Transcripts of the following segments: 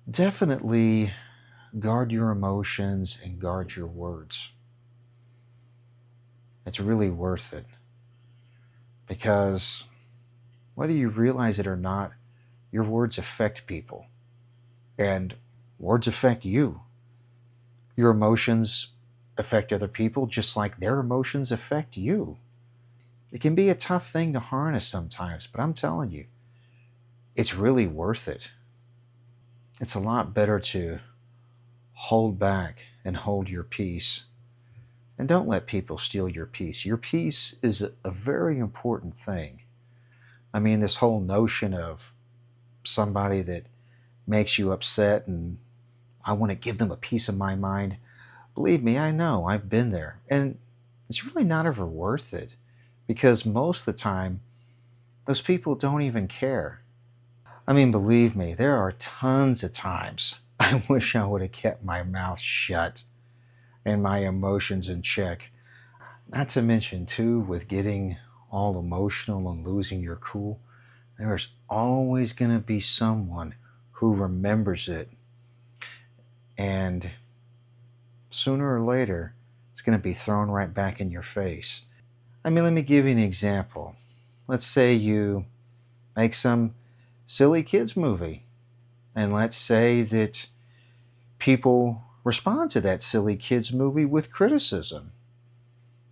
Definitely guard your emotions and guard your words. It's really worth it because whether you realize it or not, your words affect people and words affect you. Your emotions affect other people just like their emotions affect you. It can be a tough thing to harness sometimes, but I'm telling you, it's really worth it. It's a lot better to hold back and hold your peace. And don't let people steal your peace. Your peace is a very important thing. I mean, this whole notion of somebody that makes you upset and I want to give them a piece of my mind. Believe me, I know. I've been there. And it's really not ever worth it because most of the time, those people don't even care. I mean, believe me, there are tons of times I wish I would have kept my mouth shut and my emotions in check. Not to mention, too, with getting all emotional and losing your cool, there's always going to be someone who remembers it. And sooner or later, it's going to be thrown right back in your face. I mean, let me give you an example. Let's say you make some silly kids movie, and let's say that people respond to that silly kids movie with criticism.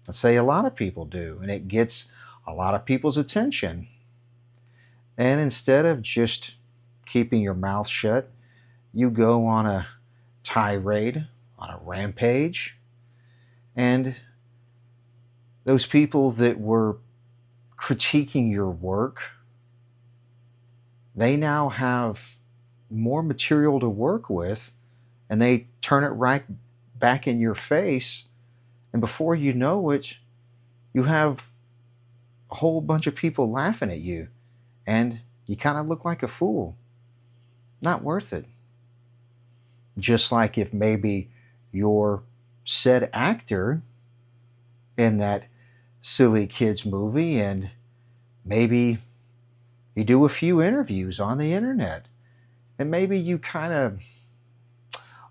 Let's say a lot of people do, and it gets a lot of people's attention. And instead of just keeping your mouth shut, you go on a tirade, on a rampage, and those people that were critiquing your work, they now have more material to work with, and they turn it right back in your face. And before you know it, you have a whole bunch of people laughing at you, and you kind of look like a fool. Not worth it. Just like if maybe your said actor in that silly kids movie and maybe you do a few interviews on the internet and maybe you kind of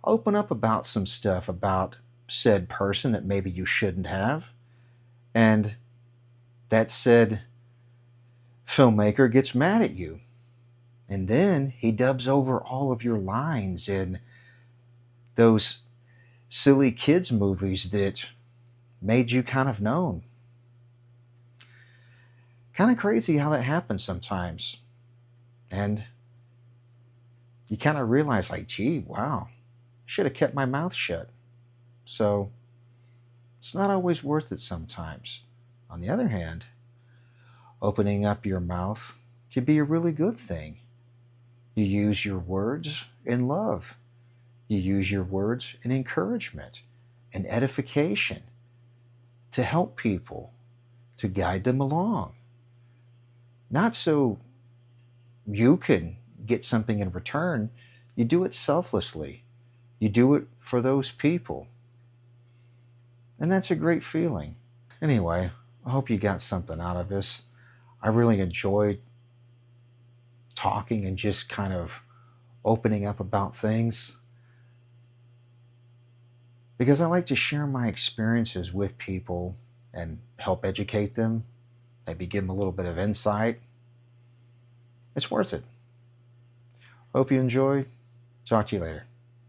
open up about some stuff about said person that maybe you shouldn't have, and that said filmmaker gets mad at you, and then he dubs over all of your lines in those silly kids movies that made you kind of known. Kind of crazy how that happens sometimes. And you kind of realize, like, gee, wow, I should have kept my mouth shut. So it's not always worth it sometimes. On the other hand, opening up your mouth can be a really good thing. You use your words in love, you use your words in encouragement and edification to help people, to guide them along. Not so you can get something in return, you do it selflessly. You do it for those people. And that's a great feeling. Anyway, I hope you got something out of this. I really enjoyed talking and just kind of opening up about things because I like to share my experiences with people and help educate them, maybe give them a little bit of insight. It's worth it. Hope you enjoyed. Talk to you later.